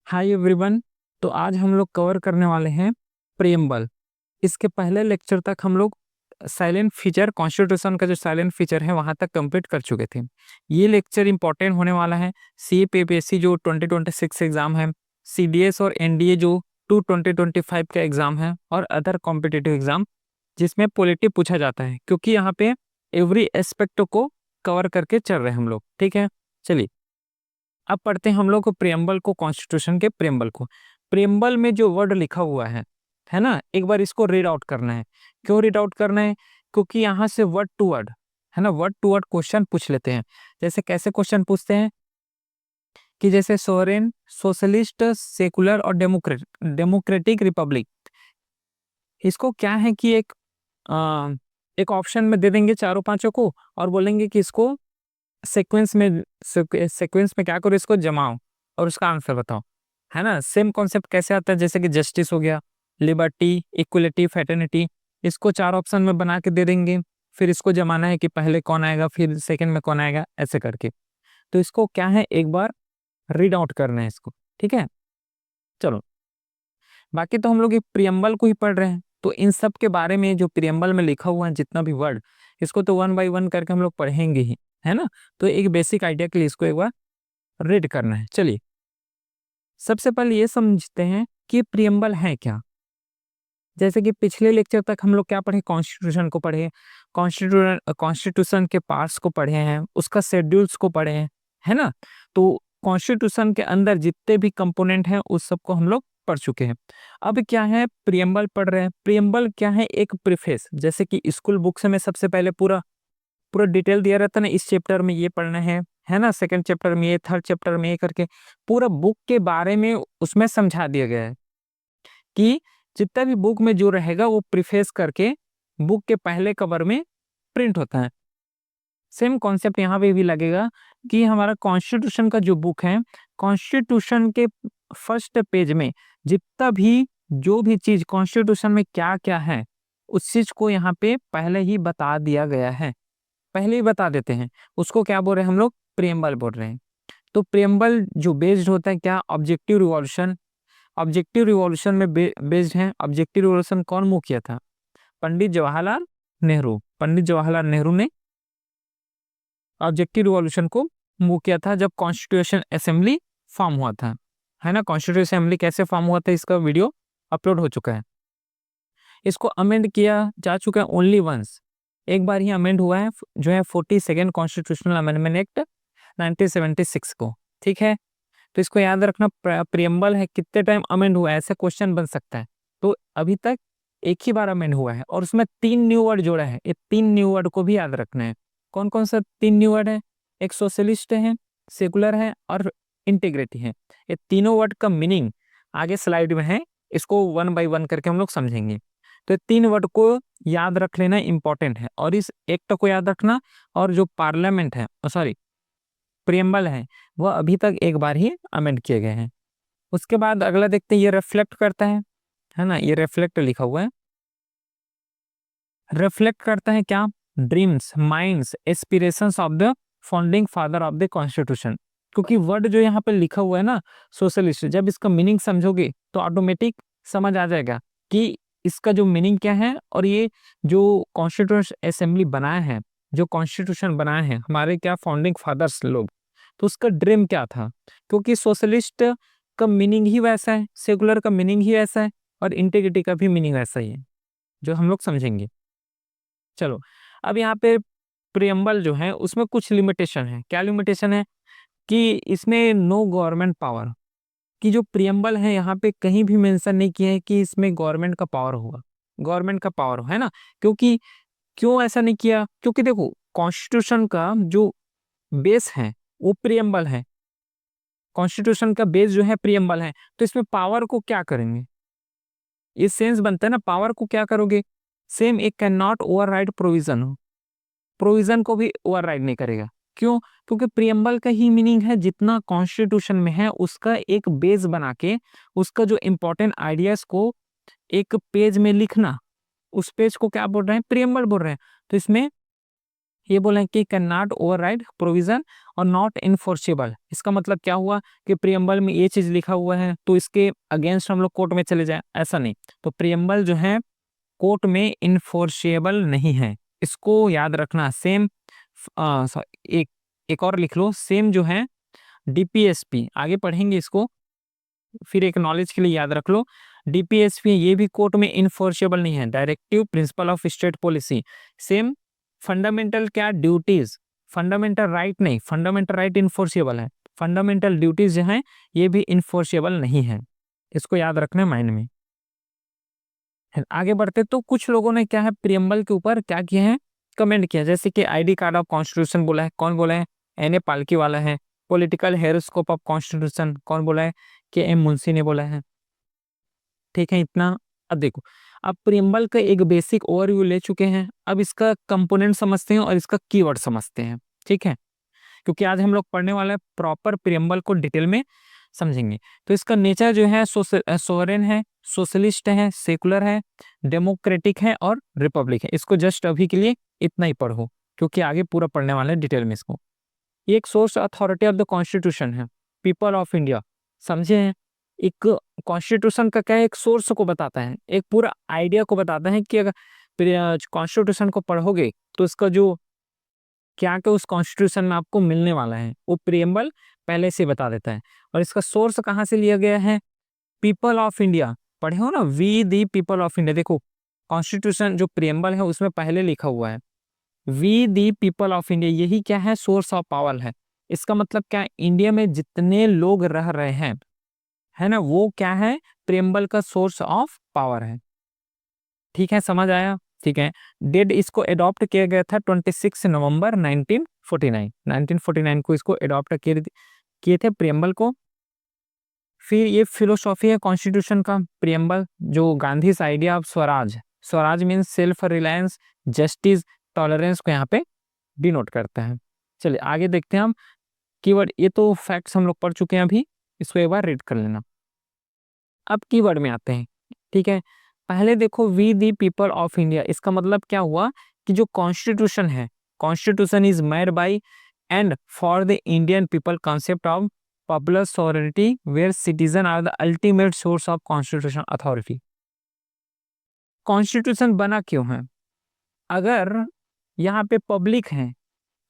Hi everyone. तो आज हम लोग कवर करने वाले हैं प्रियम्बल। इसके पहले लेक्चर तक हम लोग साइलेंट फीचर, कॉन्स्टिट्यूशन का जो साइलेंट फीचर है वहां तक कंप्लीट कर चुके थे। ये लेक्चर इंपॉर्टेंट होने वाला है CPPSC जो 2026 एग्जाम है, CDS और NDA जो 2025 का एग्जाम है, और अदर कॉम्पिटिटिव एग्जाम जिसमें पॉलिटी पूछा जाता है, क्योंकि यहाँ पे एवरी एस्पेक्ट को कवर करके चल रहे हैं हम लोग। ठीक है, चलिए अब पढ़ते हैं हम लोग को प्रियम्बल को, कॉन्स्टिट्यूशन के प्रियम्बल को। प्रियम्बल में जो वर्ड लिखा हुआ है ना, एक बार इसको रीड आउट करना है। क्यों रीड आउट करना है? क्योंकि यहाँ से वर्ड टू वर्ड, है ना, वर्ड टू वर्ड क्वेश्चन पूछ लेते हैं। जैसे कैसे क्वेश्चन पूछते हैं कि जैसे सोवरेन, सोशलिस्ट, सेकुलर और डेमोक्रेटिक रिपब्लिक, इसको क्या है कि एक ऑप्शन में दे देंगे चारों पांचों को, और बोलेंगे कि इसको सीक्वेंस में क्या करो, इसको जमाओ और उसका आंसर बताओ। है ना, सेम कॉन्सेप्ट कैसे आता है, जैसे कि जस्टिस हो गया, लिबर्टी, इक्वलिटी, फ्रेटर्निटी, इसको चार ऑप्शन में बना के दे देंगे। फिर इसको जमाना है कि पहले कौन आएगा, फिर सेकंड में कौन आएगा, ऐसे करके। तो इसको क्या है, एक बार रीड आउट करना है इसको। ठीक है, चलो। बाकी तो हम लोग एक प्रियम्बल को ही पढ़ रहे हैं, तो इन सब के बारे में जो प्रियम्बल में लिखा हुआ है जितना भी वर्ड, इसको तो वन बाय वन करके हम लोग पढ़ेंगे ही, है ना। तो एक बेसिक आइडिया के लिए इसको एक बार रीड करना है। चलिए सबसे पहले ये समझते हैं कि प्रियम्बल है क्या। जैसे कि पिछले लेक्चर तक हम लोग क्या पढ़े, कॉन्स्टिट्यूशन को पढ़े, कॉन्स्टिट्यूशन के पार्ट्स को पढ़े हैं, उसका शेड्यूल्स को पढ़े हैं, है ना। तो कॉन्स्टिट्यूशन के अंदर जितने भी कंपोनेंट हैं उस सबको हम लोग पढ़ चुके हैं। अब क्या है, प्रियम्बल पढ़ रहे हैं। प्रियम्बल क्या है, एक प्रीफेस। जैसे कि स्कूल बुक्स में सबसे पहले पूरा पूरा डिटेल दिया रहता है ना, इस चैप्टर में ये पढ़ना है ना, सेकंड चैप्टर में ये, थर्ड चैप्टर में ये करके पूरा बुक के बारे में उसमें समझा दिया गया है कि जितना भी बुक में जो रहेगा वो प्रीफेस करके बुक के पहले कवर में प्रिंट होता है। सेम कॉन्सेप्ट यहाँ पे भी लगेगा कि हमारा कॉन्स्टिट्यूशन का जो बुक है, कॉन्स्टिट्यूशन के फर्स्ट पेज में जितना भी जो भी चीज कॉन्स्टिट्यूशन में क्या क्या है, उस चीज को यहाँ पे पहले ही बता दिया गया है। पहले ही बता देते हैं, उसको क्या बोल रहे हैं हम लोग, प्रियम्बल बोल रहे हैं। तो प्रियम्बल जो बेस्ड होता है क्या, ऑब्जेक्टिव रिवॉल्यूशन। ऑब्जेक्टिव रिवॉल्यूशन में बेस्ड है। ऑब्जेक्टिव रिवॉल्यूशन कौन मुंह किया था, पंडित जवाहरलाल नेहरू। पंडित जवाहरलाल नेहरू ने ऑब्जेक्टिव रिवॉल्यूशन को मुंह किया था जब कॉन्स्टिट्यूशन असेंबली फॉर्म हुआ था, है ना। कॉन्स्टिट्यूशन असेंबली कैसे फॉर्म हुआ था, इसका वीडियो अपलोड हो चुका है। इसको अमेंड किया जा चुका है ओनली वंस, एक बार ही अमेंड हुआ है, जो है 42nd कॉन्स्टिट्यूशनल अमेंडमेंट एक्ट 1976 को। ठीक है, तो इसको याद रखना। प्रियम्बल है, कितने टाइम अमेंड हुआ है, ऐसे क्वेश्चन बन सकता है। तो अभी तक एक ही बार अमेंड हुआ है, और उसमें 3 न्यू वर्ड जोड़ा है। ये 3 न्यू वर्ड को भी याद रखना है। कौन कौन सा 3 न्यू वर्ड है, एक सोशलिस्ट है, सेकुलर है और इंटीग्रिटी है। ये तीनों वर्ड का मीनिंग आगे स्लाइड में है, इसको वन बाय वन करके हम लोग समझेंगे। तो 3 वर्ड को याद रख लेना इंपॉर्टेंट है, और इस एक्ट को याद रखना। और जो पार्लियामेंट है, सॉरी प्रियम्बल है, वह अभी तक एक बार ही अमेंड किए गए हैं। उसके बाद अगला देखते हैं, ये रिफ्लेक्ट करता है ना, ये रिफ्लेक्ट लिखा हुआ है। रिफ्लेक्ट करता है क्या, dreams, minds, aspirations of the founding father of the constitution. क्योंकि वर्ड जो यहाँ पे लिखा हुआ है ना, सोशलिस्ट, जब इसका मीनिंग समझोगे तो ऑटोमेटिक समझ आ जाएगा कि इसका जो मीनिंग क्या है। और ये जो कॉन्स्टिट्यूशन असेंबली बनाया है, जो कॉन्स्टिट्यूशन बनाया है हमारे क्या फाउंडिंग फादर्स लोग, तो उसका ड्रीम क्या था। क्योंकि सोशलिस्ट का मीनिंग ही वैसा है, सेकुलर का मीनिंग ही वैसा है, और इंटीग्रिटी का भी मीनिंग वैसा ही है, जो हम लोग समझेंगे। चलो, अब यहाँ पे प्रियम्बल जो है उसमें कुछ लिमिटेशन है। क्या लिमिटेशन है कि इसमें नो गवर्नमेंट पावर, कि जो प्रियम्बल है यहाँ पे कहीं भी मेंशन नहीं किया है कि इसमें गवर्नमेंट का पावर होगा, गवर्नमेंट का पावर है ना। क्योंकि क्यों ऐसा नहीं किया, क्योंकि देखो कॉन्स्टिट्यूशन का जो बेस है वो प्रियम्बल है। कॉन्स्टिट्यूशन का बेस जो है प्रियम्बल है, तो इसमें पावर को क्या करेंगे, ये सेंस बनता है ना, पावर को क्या करोगे। सेम एक कैन नॉट ओवरराइड प्रोविजन हो, प्रोविजन को भी ओवरराइड नहीं करेगा। क्यों, क्योंकि प्रियम्बल का ही मीनिंग है जितना कॉन्स्टिट्यूशन में है उसका एक बेस बना के उसका जो इंपॉर्टेंट आइडियाज को एक पेज में लिखना, उस पेज को क्या बोल रहे हैं, प्रियम्बल बोल रहे हैं। तो इसमें ये बोले हैं कि कैन नॉट ओवरराइड प्रोविजन और नॉट इनफोर्सेबल। इसका मतलब क्या हुआ कि प्रियम्बल में ये चीज लिखा हुआ है तो इसके अगेंस्ट हम लोग कोर्ट में चले जाए, ऐसा नहीं। तो प्रियम्बल जो है कोर्ट में इनफोर्सेबल नहीं है, इसको याद रखना। सेम एक एक और लिख लो, सेम जो है डीपीएसपी, आगे पढ़ेंगे इसको, फिर एक नॉलेज के लिए याद रख लो। डीपीएसपी ये भी कोर्ट में इनफोर्सेबल नहीं है, directive principle of state policy. Same fundamental क्या ड्यूटीज, फंडामेंटल राइट नहीं, फंडामेंटल राइट इनफोर्सेबल है, फंडामेंटल ड्यूटीज जो है ये भी इनफोर्सेबल नहीं है, इसको याद रखना माइंड में। आगे बढ़ते तो कुछ लोगों ने क्या है प्रियम्बल के ऊपर क्या किया है, कमेंट किया, जैसे कि आईडी कार्ड ऑफ कॉन्स्टिट्यूशन बोला है, कौन बोला है, एन ए पालकी वाला है। पॉलिटिकल हेरोस्कोप ऑफ कॉन्स्टिट्यूशन कौन बोला है, के एम मुंशी ने बोला है। ठीक है इतना। अब देखो, अब प्रियम्बल का एक बेसिक ओवरव्यू ले चुके हैं, अब इसका कंपोनेंट समझते हैं और इसका कीवर्ड समझते हैं। ठीक है, क्योंकि आज हम लोग पढ़ने वाले हैं प्रॉपर प्रियम्बल को डिटेल में समझेंगे। तो इसका नेचर जो है सोवरेन है, सोशलिस्ट है, सेकुलर है, डेमोक्रेटिक है और रिपब्लिक है। इसको जस्ट अभी के लिए इतना ही पढ़ो, क्योंकि आगे पूरा पढ़ने वाले हैं डिटेल में इसको। ये एक source authority of the constitution है, पीपल ऑफ इंडिया, समझे हैं। एक कॉन्स्टिट्यूशन का क्या है, एक सोर्स को बताता है, एक पूरा आइडिया को बताता है कि अगर कॉन्स्टिट्यूशन को पढ़ोगे तो इसका जो क्या क्या उस कॉन्स्टिट्यूशन में आपको मिलने वाला है वो प्रियम्बल पहले से बता देता है। और इसका सोर्स कहाँ से लिया गया है, पीपल ऑफ इंडिया, पढ़े हो ना, we the people of India. देखो कॉन्स्टिट्यूशन जो प्रियम्बल है उसमें पहले लिखा हुआ है we the people of India, यही क्या है सोर्स ऑफ पावर है। इसका मतलब क्या है, इंडिया में जितने लोग रह रहे हैं, है ना, वो क्या है प्रियम्बल का सोर्स ऑफ पावर है। ठीक है, समझ आया। ठीक है, डेट इसको एडॉप्ट किया गया था 26 नवंबर 1949, 1949 को इसको एडॉप्ट किए थे प्रियम्बल को। फिर ये फिलोसॉफी है कॉन्स्टिट्यूशन का प्रियम्बल, जो Gandhi idea of Swaraj, Swaraj means self reliance, justice, tolerance को यहाँ पे डिनोट करता है। चलिए आगे देखते हैं हम कीवर्ड। ये तो फैक्ट्स हम लोग पढ़ चुके हैं अभी, इसको एक बार रीड कर लेना। अब कीवर्ड में आते हैं। ठीक है, पहले देखो we the people of India, इसका मतलब क्या हुआ कि जो कॉन्स्टिट्यूशन है, constitution is made by and for the Indian people, concept of popular sovereignty where citizen are the ultimate source of constitution authority. Constitution बना क्यों है, अगर यहाँ पे पब्लिक है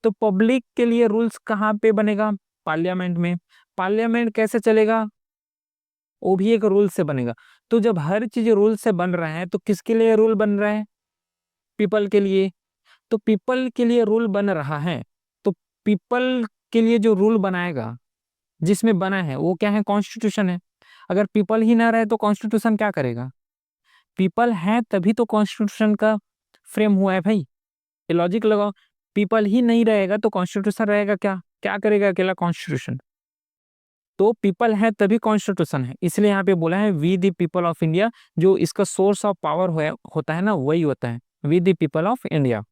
तो पब्लिक के लिए रूल्स कहाँ पे बनेगा, पार्लियामेंट में। पार्लियामेंट कैसे चलेगा, वो भी एक रूल से बनेगा। तो जब हर चीज रूल से बन रहा है तो किसके लिए रूल बन रहा है, पीपल के लिए। तो पीपल के लिए रूल बन रहा है, तो पीपल के लिए जो रूल बनाएगा, जिसमें बना है वो क्या है, कॉन्स्टिट्यूशन है। अगर पीपल ही ना रहे तो कॉन्स्टिट्यूशन क्या करेगा, पीपल है तभी तो कॉन्स्टिट्यूशन का फ्रेम हुआ है भाई, ये लॉजिक लगाओ। पीपल ही नहीं रहेगा तो कॉन्स्टिट्यूशन रहेगा क्या, क्या करेगा अकेला कॉन्स्टिट्यूशन। तो पीपल है तभी कॉन्स्टिट्यूशन है, इसलिए यहाँ पे बोला है we the people of India, जो इसका सोर्स ऑफ पावर होता है ना, वही होता है we the people of India.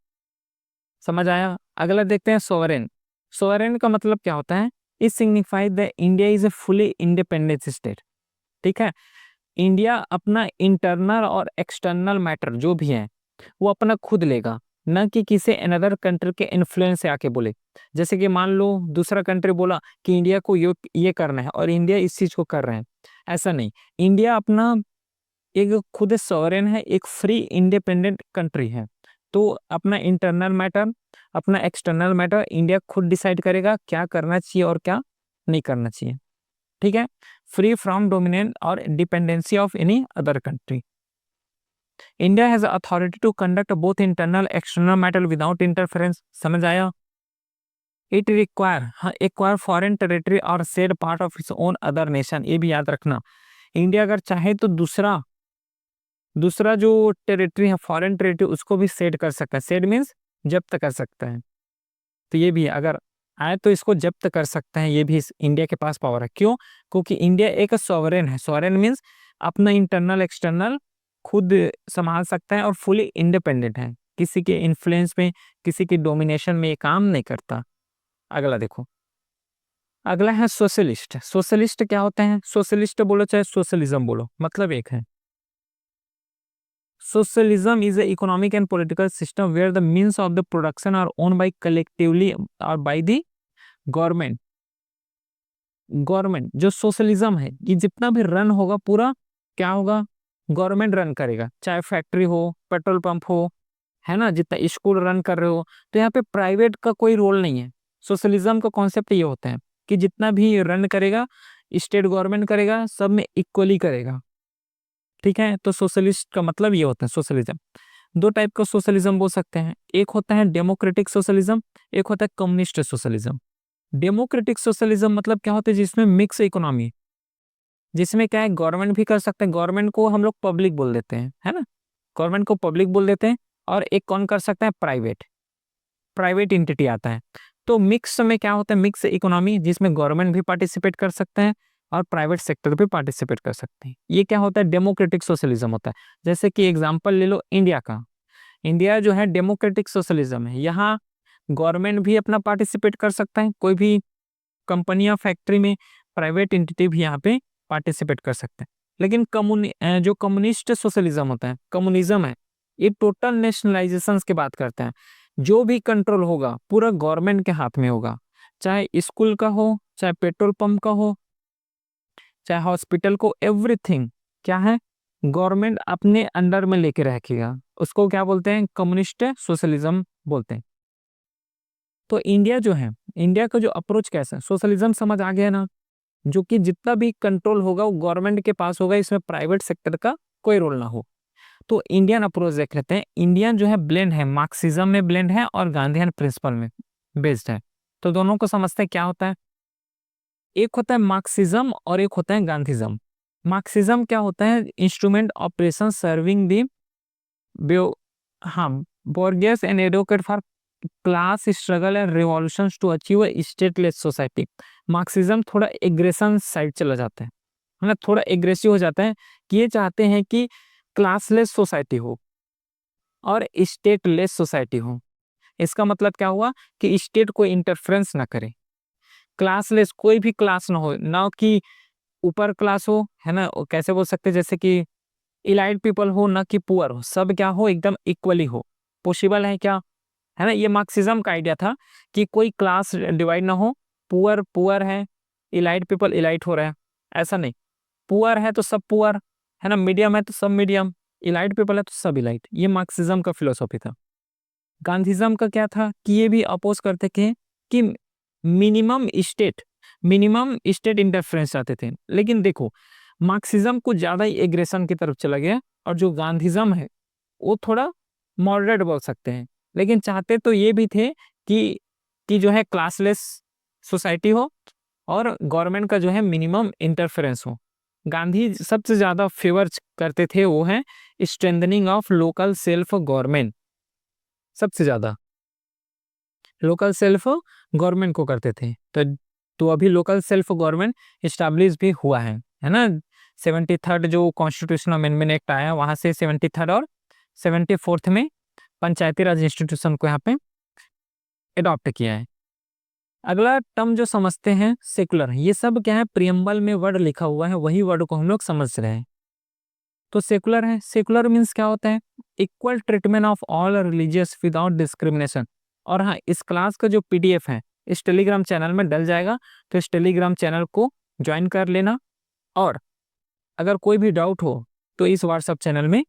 समझ आया। अगला देखते हैं सोवरेन। सोवरेन का मतलब क्या होता है, it signifies the India is a fully independent state. ठीक है, इंडिया अपना इंटरनल और एक्सटर्नल मैटर जो भी है वो अपना खुद लेगा, न कि किसी अनदर कंट्री के इन्फ्लुएंस से आके बोले। जैसे कि मान लो दूसरा कंट्री बोला कि इंडिया को ये करना है और इंडिया इस चीज को कर रहे हैं, ऐसा नहीं। इंडिया अपना एक खुद सॉवरेन है, एक फ्री इंडिपेंडेंट कंट्री है। तो अपना इंटरनल मैटर, अपना एक्सटर्नल मैटर इंडिया खुद डिसाइड करेगा क्या करना चाहिए और क्या नहीं करना चाहिए। ठीक है, फ्री फ्रॉम डोमिनेंट और dependency of any other country. India has authority to conduct both internal external matter without interference. समझ आया। इट एक्वायर फॉरेन टेरिटरी और cede part of its own other nation, ये भी याद रखना। इंडिया अगर चाहे तो दूसरा दूसरा जो टेरिटरी है, फॉरेन टेरिटरी, उसको भी सेड कर सकता है। सेड मीन्स जब्त कर सकता है। तो ये भी अगर आए तो इसको जब्त कर सकते हैं, ये भी इंडिया के पास पावर है। क्यों, क्योंकि इंडिया एक सॉवरेन है। सॉवरेन मीन्स अपना इंटरनल एक्सटर्नल खुद संभाल सकता है और फुली इंडिपेंडेंट है, किसी के इन्फ्लुएंस में, किसी के डोमिनेशन में ये काम नहीं करता। अगला देखो, अगला है सोशलिस्ट। सोशलिस्ट क्या होते हैं, सोशलिस्ट बोलो चाहे सोशलिज्म बोलो, मतलब एक है। Socialism is an economic and political system where the means of the production are owned by collectively or by the government. Government जो सोशलिज्म है, ये जितना भी रन होगा पूरा क्या होगा, गवर्नमेंट रन करेगा, चाहे फैक्ट्री हो, पेट्रोल पंप हो, है ना, जितना स्कूल रन कर रहे हो, तो यहाँ पे प्राइवेट का कोई रोल नहीं है। सोशलिज्म का कॉन्सेप्ट ये होता है कि जितना भी रन करेगा स्टेट गवर्नमेंट करेगा, सब में इक्वली करेगा। ठीक है, तो सोशलिस्ट का मतलब ये होता है सोशलिज्म। दो टाइप का सोशलिज्म बोल सकते हैं, एक होता है डेमोक्रेटिक सोशलिज्म, एक होता है कम्युनिस्ट सोशलिज्म। डेमोक्रेटिक सोशलिज्म मतलब क्या होता है, जिसमें मिक्स इकोनॉमी, जिसमें क्या है गवर्नमेंट भी कर सकते हैं, गवर्नमेंट को हम लोग पब्लिक बोल देते हैं, है ना, गवर्नमेंट को पब्लिक बोल देते हैं, और एक कौन कर सकता है, प्राइवेट, प्राइवेट एंटिटी आता है। तो मिक्स में क्या होता है, मिक्स इकोनॉमी, जिसमें गवर्नमेंट भी पार्टिसिपेट कर सकते हैं और प्राइवेट सेक्टर भी पार्टिसिपेट कर सकते हैं, ये क्या होता है, डेमोक्रेटिक सोशलिज्म होता है। जैसे कि एग्जांपल ले लो इंडिया का, इंडिया जो है डेमोक्रेटिक सोशलिज्म है, यहाँ गवर्नमेंट भी अपना पार्टिसिपेट कर सकता है, कोई भी कंपनी या फैक्ट्री में प्राइवेट एंटिटी भी यहाँ पे पार्टिसिपेट कर सकते हैं। लेकिन जो कम्युनिस्ट सोशलिज्म होता है, कम्युनिज्म है, ये टोटल नेशनलाइजेशन की बात करते हैं। जो भी कंट्रोल होगा पूरा गवर्नमेंट के हाथ में होगा, चाहे स्कूल का हो, चाहे पेट्रोल पंप का हो, चाहे हॉस्पिटल को, एवरीथिंग क्या है, गवर्नमेंट अपने अंडर में लेके रखेगा। उसको क्या बोलते हैं, कम्युनिस्ट सोशलिज्म बोलते हैं। तो इंडिया जो है, इंडिया का जो अप्रोच कैसा है, सोशलिज्म समझ आ गया ना, जो कि जितना भी कंट्रोल होगा वो गवर्नमेंट के पास होगा, इसमें प्राइवेट सेक्टर का कोई रोल ना हो। तो इंडियन अप्रोच देख लेते हैं। इंडियन जो है ब्लेंड है, मार्क्सिज्म में ब्लेंड है और गांधीयन प्रिंसिपल में बेस्ड है। तो दोनों को समझते हैं क्या होता है, एक होता है मार्क्सिज्म और एक होता है गांधीज्म। मार्क्सिज्म क्या होता है, इंस्ट्रूमेंट ऑपरेशन सर्विंग दी हाँ bourgeoisie and advocate for class struggle and revolutions to achieve a stateless society. Marxism थोड़ा एग्रेशन साइड चला जाता है ना, थोड़ा एग्रेसिव हो जाता है कि ये चाहते हैं कि क्लासलेस सोसाइटी हो और स्टेटलेस सोसाइटी हो। इसका मतलब क्या हुआ कि स्टेट कोई इंटरफेरेंस ना करे, क्लासलेस कोई भी क्लास ना हो, ना कि ऊपर क्लास हो, है ना, कैसे बोल सकते हैं, जैसे कि इलाइट पीपल हो, ना कि पुअर हो, सब क्या हो, एकदम इक्वली हो। पॉसिबल है क्या, है ना, ये मार्क्सिज्म का आइडिया था कि कोई क्लास डिवाइड ना हो, पुअर पुअर है, इलाइट पीपल इलाइट हो रहा है, ऐसा नहीं, पुअर है तो सब पुअर, है ना, मीडियम है तो सब मीडियम, इलाइट पीपल है तो सब इलाइट। ये मार्क्सिज्म का फिलोसॉफी था। गांधीज्म का क्या था कि ये भी अपोज करते थे कि मिनिमम स्टेट इंटरफेरेंस चाहते थे। लेकिन देखो मार्क्सिज्म कुछ ज्यादा ही एग्रेशन की तरफ चला गया, और जो गांधीज्म है वो थोड़ा मॉडरेट बोल सकते हैं। लेकिन चाहते तो ये भी थे कि जो है क्लासलेस सोसाइटी हो और गवर्नमेंट का जो है मिनिमम इंटरफेरेंस हो। गांधी सबसे ज्यादा फेवर करते थे वो है strengthening of local self government, सबसे ज्यादा लोकल सेल्फ गवर्नमेंट को करते थे। तो अभी लोकल सेल्फ गवर्नमेंट इस्टेब्लिश भी हुआ है ना। 73rd जो कॉन्स्टिट्यूशनल अमेंडमेंट एक्ट आया, वहां से 73rd और 74th में पंचायती राज इंस्टीट्यूशन को यहाँ पे अडॉप्ट किया है। अगला टर्म जो समझते हैं सेकुलर, ये सब क्या है, प्रियम्बल में वर्ड लिखा हुआ है, वही वर्ड को हम लोग समझ रहे हैं। तो सेकुलर है, सेकुलर मीन्स क्या होता है, equal treatment of all religious without discrimination. और हाँ, इस क्लास का जो पीडीएफ है इस टेलीग्राम चैनल में डल जाएगा, तो इस टेलीग्राम चैनल को ज्वाइन कर लेना। और अगर कोई भी डाउट हो तो इस व्हाट्सएप चैनल में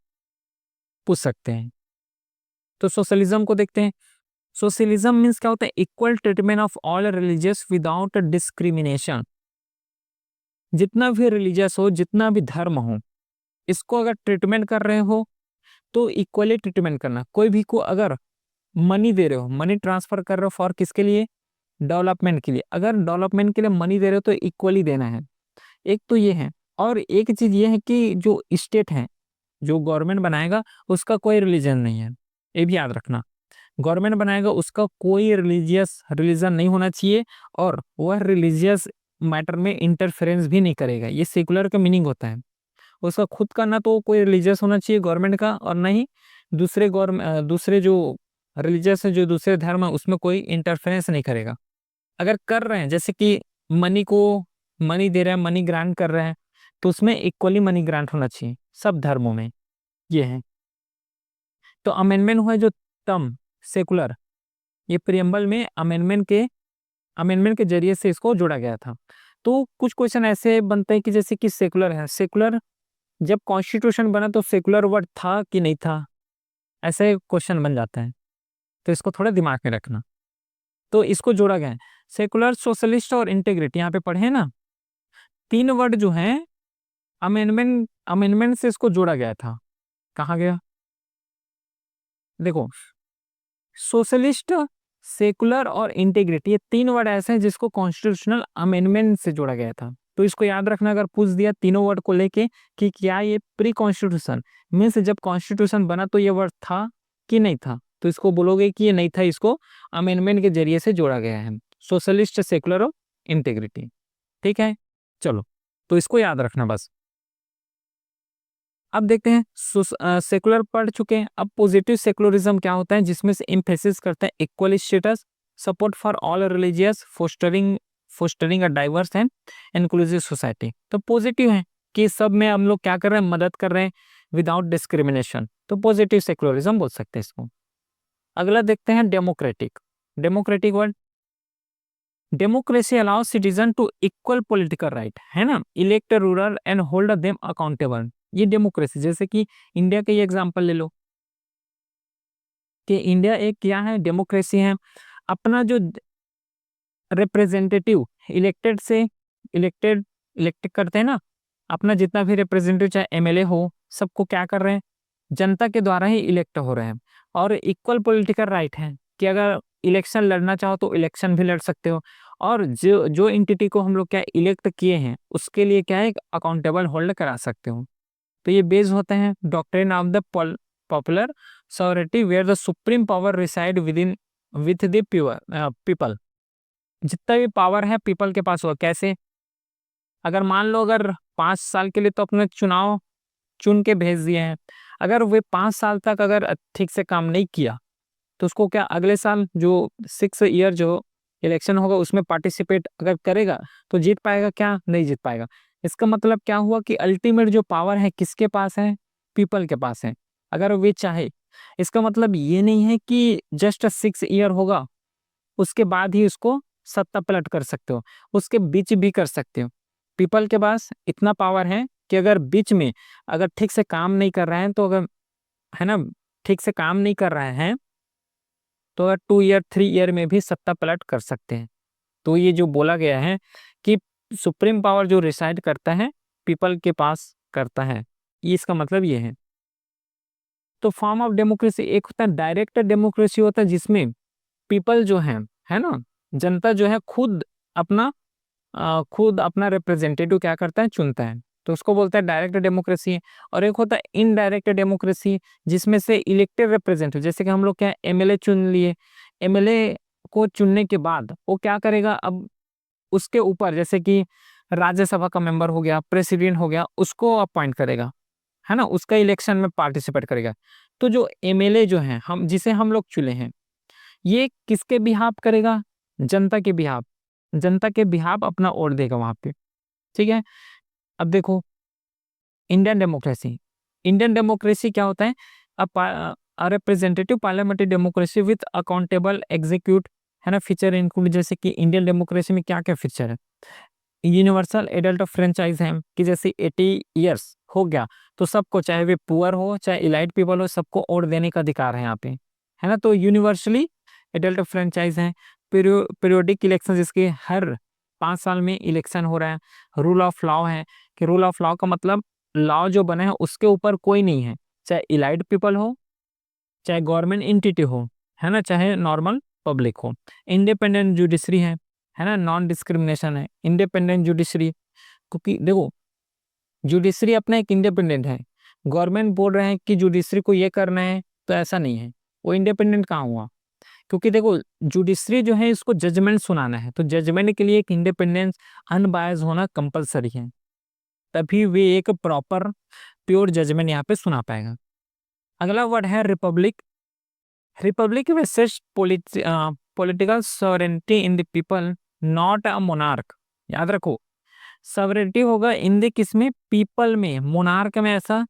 पूछ सकते हैं। तो सोशलिज्म को देखते हैं। सोशलिज्म मीन्स क्या होता है, equal treatment of all religious without discrimination. जितना भी रिलीजियस हो, जितना भी धर्म हो, इसको अगर ट्रीटमेंट कर रहे हो तो इक्वली ट्रीटमेंट करना। कोई भी को अगर मनी दे रहे हो, मनी ट्रांसफर कर रहे हो फॉर किसके लिए, डेवलपमेंट के लिए, अगर डेवलपमेंट के लिए मनी दे रहे हो तो इक्वली देना है। एक तो ये है, और एक चीज ये है कि जो स्टेट है, जो गवर्नमेंट बनाएगा उसका कोई रिलीजन नहीं है, ये भी याद रखना। गवर्नमेंट बनाएगा उसका कोई रिलीजन नहीं होना चाहिए, और वह रिलीजियस मैटर में इंटरफेरेंस भी नहीं करेगा। ये सेकुलर का मीनिंग होता है। उसका खुद का ना तो कोई रिलीजियस होना चाहिए गवर्नमेंट का, और ना ही दूसरे जो रिलीजियस है, जो दूसरे धर्म है, उसमें कोई इंटरफेरेंस नहीं करेगा। अगर कर रहे हैं, जैसे कि मनी दे रहे हैं, मनी ग्रांट कर रहे हैं, तो उसमें इक्वली मनी ग्रांट होना चाहिए सब धर्मों में, ये है। तो अमेंडमेंट हुआ जो टर्म सेकुलर, ये प्रियम्बल में अमेंडमेंट के जरिए से इसको जोड़ा गया था। तो कुछ क्वेश्चन ऐसे बनते हैं कि जैसे कि सेकुलर है, सेकुलर जब कॉन्स्टिट्यूशन बना तो सेकुलर वर्ड था कि नहीं था, ऐसे क्वेश्चन बन जाता है। तो इसको थोड़ा दिमाग में रखना। तो इसको जोड़ा गया है सेकुलर, सोशलिस्ट और इंटीग्रिटी, यहाँ पे पढ़े ना, तीन वर्ड जो हैं अमेंडमेंट से इसको जोड़ा गया था। कहाँ गया, देखो, सोशलिस्ट, सेकुलर और इंटीग्रिटी, ये तीन वर्ड ऐसे हैं जिसको कॉन्स्टिट्यूशनल अमेंडमेंट से जोड़ा गया था। तो इसको याद रखना, अगर पूछ दिया तीनों वर्ड को लेके कि क्या ये प्री कॉन्स्टिट्यूशन मीन्स जब कॉन्स्टिट्यूशन बना तो ये वर्ड था कि नहीं था, तो इसको बोलोगे कि ये नहीं था, इसको अमेंडमेंट के जरिए से जोड़ा गया है, सोशलिस्ट, सेकुलर और इंटीग्रिटी। ठीक है, चलो, तो इसको याद रखना बस। अब देखते हैं, सेकुलर पढ़ चुके हैं, अब पॉजिटिव सेकुलरिज्म क्या होता है, जिसमें से एम्फेसिस करते हैं equal status, support for all religious, fostering a diverse and inclusive society. तो पॉजिटिव है कि सब में हम लोग क्या कर रहे हैं, मदद कर रहे हैं विदाउट डिस्क्रिमिनेशन, तो पॉजिटिव सेकुलरिज्म बोल सकते हैं इसको। अगला देखते हैं democratic. Democratic word, democracy allows citizen to equal political right, है ना, elect ruler and hold them accountable. ये डेमोक्रेसी, जैसे कि इंडिया का ये एग्जांपल ले लो कि इंडिया एक क्या है, डेमोक्रेसी है। अपना जो रिप्रेजेंटेटिव इलेक्टेड से इलेक्ट करते हैं ना, अपना जितना भी रिप्रेजेंटेटिव चाहे एमएलए हो, सबको क्या कर रहे हैं, जनता के द्वारा ही इलेक्ट हो रहे हैं। और इक्वल पॉलिटिकल राइट है कि अगर इलेक्शन लड़ना चाहो तो इलेक्शन भी लड़ सकते हो, और जो जो एंटिटी को हम लोग क्या इलेक्ट किए हैं उसके लिए क्या है, अकाउंटेबल होल्ड करा सकते हो। तो ये बेस होते हैं doctrine of the popular sovereignty where the supreme power reside within with the people. जितना भी पावर है पीपल के पास हुआ, कैसे, अगर मान लो अगर 5 साल के लिए तो अपने चुनाव चुन के भेज दिए हैं, अगर वे 5 साल तक अगर ठीक से काम नहीं किया तो उसको क्या अगले साल जो 6 ईयर जो इलेक्शन होगा उसमें पार्टिसिपेट अगर करेगा तो जीत पाएगा, क्या नहीं जीत पाएगा। इसका मतलब क्या हुआ कि अल्टीमेट जो पावर है किसके पास है, पीपल के पास है, अगर वे चाहे। इसका मतलब ये नहीं है कि जस्ट 6 ईयर होगा उसके बाद ही उसको सत्ता पलट कर सकते हो, उसके बीच भी कर सकते हो। पीपल के पास इतना पावर है कि अगर बीच में अगर ठीक से काम नहीं कर रहे हैं तो अगर, है ना, ठीक से काम नहीं कर रहे हैं तो अगर 2 ईयर 3 ईयर में भी सत्ता पलट कर सकते हैं। तो ये जो बोला गया है कि सुप्रीम पावर जो रिसाइड करता है पीपल के पास करता है, ये इसका मतलब ये है। तो फॉर्म ऑफ डेमोक्रेसी, एक होता है डायरेक्ट डेमोक्रेसी, होता है जिसमें पीपल जो है ना, जनता जो है खुद अपना रिप्रेजेंटेटिव क्या करता है, चुनता है, तो उसको बोलता है डायरेक्ट डेमोक्रेसी। और एक होता है इनडायरेक्ट डेमोक्रेसी, जिसमें से इलेक्टेड रिप्रेजेंटेटिव, जैसे कि हम लोग क्या एमएलए चुन लिए, एमएलए को चुनने के बाद वो क्या करेगा, अब उसके ऊपर जैसे कि राज्यसभा का मेंबर हो गया, प्रेसिडेंट हो गया, उसको अपॉइंट करेगा, है ना, उसका इलेक्शन में पार्टिसिपेट करेगा। तो जो एमएलए जो है हम जिसे हम लोग चुने हैं, ये किसके बिहाफ करेगा, जनता के बिहाफ, जनता के बिहाफ अपना वोट देगा वहां पे। ठीक है, अब देखो इंडियन डेमोक्रेसी, इंडियन डेमोक्रेसी क्या होता है, representative parliamentary democracy with accountable execute, है ना, फीचर इंक्लूड, जैसे कि इंडियन डेमोक्रेसी में क्या क्या फीचर है, यूनिवर्सल एडल्ट फ्रेंचाइज है कि जैसे 80 ईयर्स हो गया तो सबको, चाहे वे पुअर हो चाहे इलाइट पीपल हो, सबको वोट देने का अधिकार है यहाँ पे, है ना। तो यूनिवर्सली एडल्ट फ्रेंचाइज है, पीरियोडिक इलेक्शन, जिसके हर 5 साल में इलेक्शन हो रहा है, रूल ऑफ लॉ है कि रूल ऑफ लॉ का मतलब लॉ जो बने हैं उसके ऊपर कोई नहीं है, चाहे इलाइट पीपल हो चाहे गवर्नमेंट एंटिटी हो, है ना, चाहे नॉर्मल पब्लिक हो। इंडिपेंडेंट जुडिशरी है ना, नॉन डिस्क्रिमिनेशन है, इंडिपेंडेंट जुडिशरी, क्योंकि देखो जुडिशरी अपना एक इंडिपेंडेंट है, गवर्नमेंट बोल रहे हैं कि जुडिशरी को ये करना है तो ऐसा नहीं है, वो इंडिपेंडेंट कहाँ हुआ, क्योंकि देखो जुडिशरी जो है इसको जजमेंट सुनाना है, तो जजमेंट के लिए एक इंडिपेंडेंस अनबायस होना कंपलसरी है, तभी वे एक प्रॉपर प्योर जजमेंट यहाँ पे सुना पाएगा। अगला वर्ड है रिपब्लिक। रिपब्लिक में such political sovereignty in the people, not a monarch. याद रखो, सॉवरेंटी होगा इन द किसमें, पीपल में, मोनार्क में ऐसा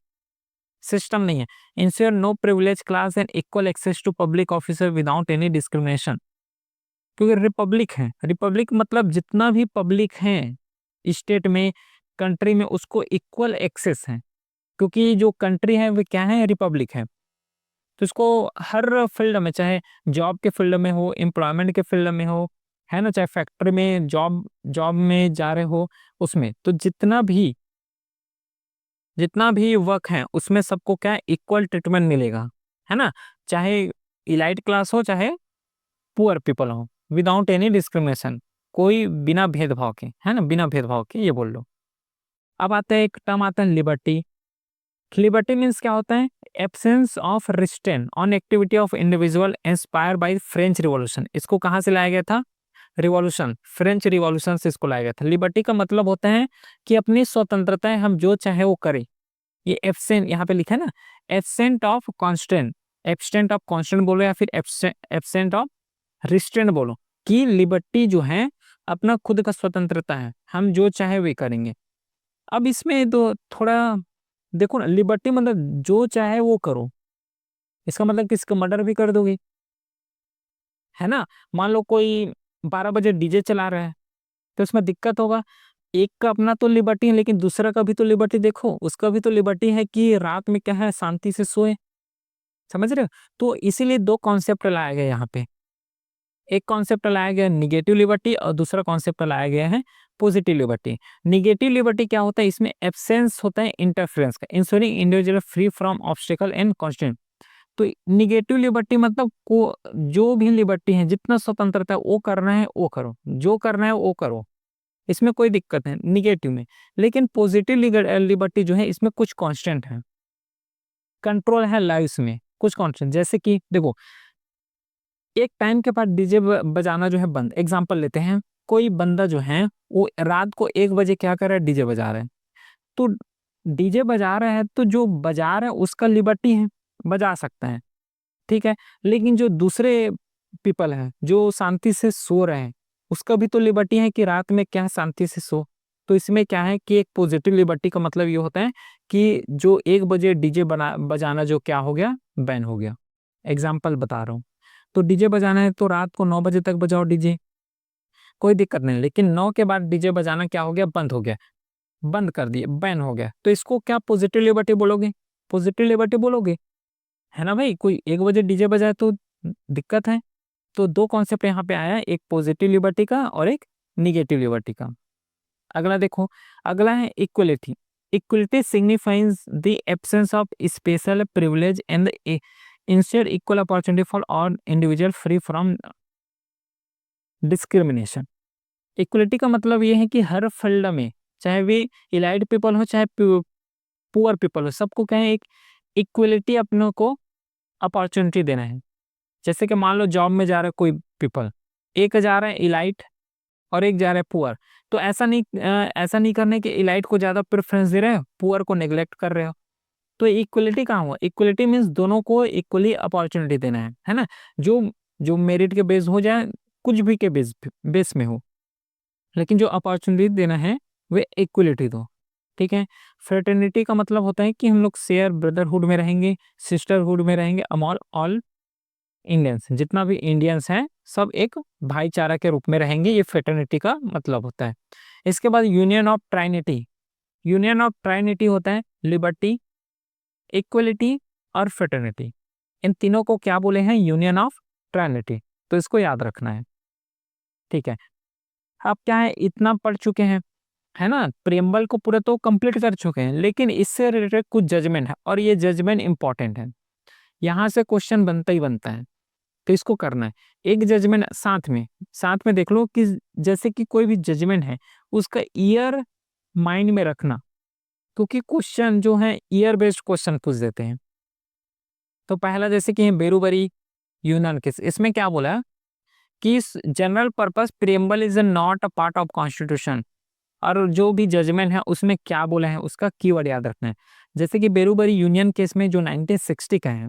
सिस्टम नहीं है। Ensure no privilege class and equal access to public officer without any discrimination. क्योंकि रिपब्लिक है, रिपब्लिक मतलब जितना भी पब्लिक है स्टेट में, कंट्री में, उसको इक्वल एक्सेस है। क्योंकि जो कंट्री है वो क्या है, रिपब्लिक है। तो इसको हर फील्ड में, चाहे जॉब के फील्ड में हो, एम्प्लॉयमेंट के फील्ड में हो, है ना, चाहे फैक्ट्री में जॉब जॉब में जा रहे हो, उसमें तो जितना भी वर्क है उसमें सबको क्या इक्वल ट्रीटमेंट मिलेगा, है ना, चाहे इलाइट क्लास हो चाहे पुअर पीपल हो, विदाउट एनी डिस्क्रिमिनेशन, कोई बिना भेदभाव के, है ना, बिना भेदभाव के, ये बोल लो। अब आता है एक टर्म आता है लिबर्टी। लिबर्टी मीन्स क्या होता है, absence of restrain on activity of individual inspire by French revolution. इसको कहाँ से लाया गया था, रिवॉल्यूशन, फ्रेंच रिवॉल्यूशन से इसको लाया गया था। लिबर्टी का मतलब होता है कि अपनी स्वतंत्रता हम जो चाहे वो करें। ये एब्सेंट यहाँ पे लिखा है ना, absent of constant, absent of constant बोलो या फिर एब्सेंट ऑफ रिस्ट्रेंट बोलो, कि लिबर्टी जो है अपना खुद का स्वतंत्रता है, हम जो चाहे वे करेंगे। अब इसमें तो थोड़ा देखो ना, लिबर्टी मतलब जो चाहे वो करो, इसका मतलब किसी का मर्डर भी कर दोगे, है ना। मान लो कोई 12 बजे डीजे चला रहा है तो उसमें दिक्कत होगा। एक का अपना तो लिबर्टी है, लेकिन दूसरा का भी तो लिबर्टी देखो, उसका भी तो लिबर्टी है कि रात में क्या है, शांति से सोए। समझ रहे हो। तो इसीलिए दो कॉन्सेप्ट लाया गया यहाँ पे, एक कॉन्सेप्ट लाया गया निगेटिव लिबर्टी और दूसरा कॉन्सेप्ट लाया गया है पॉजिटिव लिबर्टी। निगेटिव लिबर्टी क्या होता है, इसमें एब्सेंस होता है इंटरफेरेंस का, ensuring individual free from obstacle and constant. तो निगेटिव लिबर्टी मतलब को जो भी लिबर्टी है, जितना स्वतंत्रता है वो करना है वो करो, जो करना है वो करो, इसमें कोई दिक्कत है निगेटिव में। लेकिन पॉजिटिव लिबर्टी जो है इसमें कुछ कांस्टेंट है, कंट्रोल है लाइफ में, कुछ कांस्टेंट। जैसे कि देखो, एक टाइम के बाद डीजे बजाना जो है बंद, एग्जांपल लेते हैं, कोई बंदा जो है वो रात को 1 बजे क्या कर रहा है, डीजे बजा रहा है। तो डीजे बजा रहा है तो जो बजा रहा है उसका लिबर्टी है, बजा सकता है, ठीक है। लेकिन जो दूसरे पीपल हैं जो शांति से सो रहे हैं, उसका भी तो लिबर्टी है कि रात में क्या है, शांति से सो। तो इसमें क्या है कि एक पॉजिटिव लिबर्टी का मतलब ये होता है कि जो 1 बजे डीजे बना बजाना जो क्या हो गया, बैन हो गया। एग्जाम्पल बता रहा हूँ। तो डीजे बजाना है तो रात को 9 बजे तक बजाओ डीजे, कोई दिक्कत नहीं। लेकिन 9 के बाद डीजे बजाना क्या हो गया, बंद हो गया, बंद कर दिए, बैन हो गया। तो इसको क्या पॉजिटिव लिबर्टी बोलोगे, पॉजिटिव लिबर्टी बोलोगे, है ना भाई। कोई 1 बजे डीजे बजाए तो दिक्कत है। तो दो कॉन्सेप्ट यहाँ पे आया, एक पॉजिटिव लिबर्टी का और एक निगेटिव लिबर्टी का। अगला देखो, अगला है equality. Equality signifies the absence of special privilege and ensure equal opportunity for all individual free from discrimination. Equality का मतलब ये है कि हर फील्ड में, चाहे वे इलाइट पीपल हो चाहे पुअर पीपल हो, सबको क्या है, एक इक्वलिटी अपनों को अपॉर्चुनिटी देना है। जैसे कि मान लो जॉब में जा रहा है कोई पीपल, एक जा रहा है इलाइट और एक जा रहा है पुअर। तो ऐसा नहीं करने कि इलाइट को ज्यादा प्रेफरेंस दे रहे हो, पुअर को नेग्लेक्ट कर रहे हो। तो इक्वलिटी कहाँ हुआ, इक्वलिटी मीन्स दोनों को इक्वली अपॉर्चुनिटी देना है ना। जो जो मेरिट के बेस हो जाए, कुछ भी के बेस में हो, लेकिन जो अपॉर्चुनिटी देना है वे इक्वलिटी दो, ठीक है। फ्रेटर्निटी का मतलब होता है कि हम लोग शेयर ब्रदरहुड में रहेंगे, सिस्टरहुड में रहेंगे, अमॉल ऑल इंडियंस, जितना भी इंडियंस हैं सब एक भाईचारा के रूप में रहेंगे, ये फ्रेटर्निटी का मतलब होता है। इसके बाद यूनियन ऑफ ट्राइनिटी। यूनियन ऑफ ट्राइनिटी होता है लिबर्टी, इक्वलिटी और फ्रेटर्निटी। इन तीनों को क्या बोले हैं, यूनियन ऑफ ट्राइनिटी। तो इसको याद रखना है, ठीक है। अब क्या है, इतना पढ़ चुके हैं, है ना, प्रियम्बल को पूरा तो कंप्लीट कर चुके हैं, लेकिन इससे रिलेटेड कुछ जजमेंट है और ये जजमेंट इंपॉर्टेंट है, यहाँ से क्वेश्चन बनता ही बनता है। तो इसको करना है, एक जजमेंट साथ में देख लो कि जैसे कि कोई भी जजमेंट है उसका ईयर माइंड में रखना, क्योंकि क्वेश्चन जो है ईयर बेस्ड क्वेश्चन पूछ देते हैं। तो पहला जैसे कि बेरुबरी यूनियन केस, इसमें क्या बोला कि general purpose preamble is not a part of constitution. और जो भी जजमेंट है उसमें क्या बोला है उसका कीवर्ड याद रखना है। जैसे कि बेरुबरी यूनियन केस में जो 1960 का है,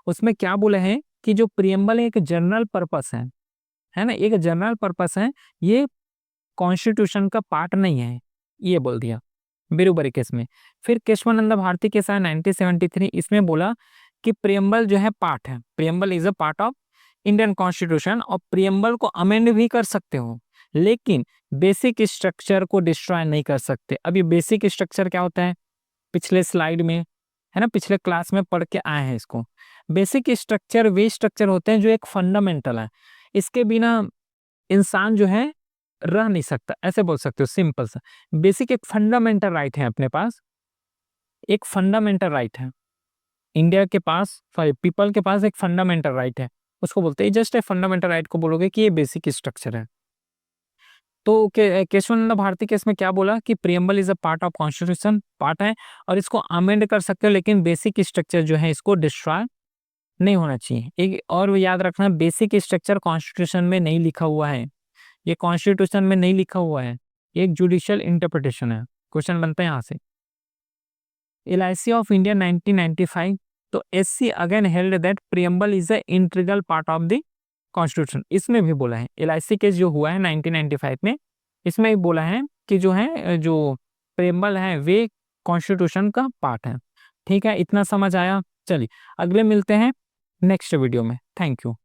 उसमें क्या बोला है कि जो प्रियम्बल एक जनरल पर्पस है ना, एक जनरल पर्पस है, ये कॉन्स्टिट्यूशन का पार्ट नहीं है, ये बोल दिया। बीरूबरी केस में। फिर केशवानंद भारती केस आया 1973, इसमें बोला कि प्रियम्बल जो है पार्ट है, preamble is a part of Indian constitution, और प्रियम्बल को अमेंड भी कर सकते हो लेकिन बेसिक स्ट्रक्चर को डिस्ट्रॉय नहीं कर सकते। अब ये बेसिक स्ट्रक्चर क्या होता है, पिछले स्लाइड में है ना, पिछले क्लास में पढ़ के आए हैं इसको। बेसिक स्ट्रक्चर वे स्ट्रक्चर होते हैं जो एक फंडामेंटल है, इसके बिना इंसान जो है रह नहीं सकता, ऐसे बोल सकते हो सिंपल सा। बेसिक एक फंडामेंटल राइट है अपने पास, एक फंडामेंटल राइट है इंडिया के पास, सॉरी पीपल के पास एक फंडामेंटल राइट है, उसको बोलते हैं जस्ट ए फंडामेंटल राइट को बोलोगे कि ये बेसिक स्ट्रक्चर है। तो केशवानंद भारती केस में क्या बोला कि preamble is a part of constitution, part है और इसको अमेंड कर सकते हो लेकिन बेसिक स्ट्रक्चर जो है इसको डिस्ट्रॉय नहीं होना चाहिए। एक और याद रखना, बेसिक स्ट्रक्चर कॉन्स्टिट्यूशन में नहीं लिखा हुआ है, ये कॉन्स्टिट्यूशन में नहीं लिखा हुआ है, ये एक जुडिशियल इंटरप्रिटेशन है। क्वेश्चन बनता है यहाँ से। LIC ऑफ इंडिया 1995, तो SC again held that preamble is a integral part of the constitution, इसमें भी बोला है। LIC केस जो हुआ है 1995 में, इसमें भी बोला है कि जो है जो प्रियम्बल है वे कॉन्स्टिट्यूशन का पार्ट है। ठीक है, इतना समझ आया। चलिए अगले मिलते हैं नेक्स्ट वीडियो में। Thank you.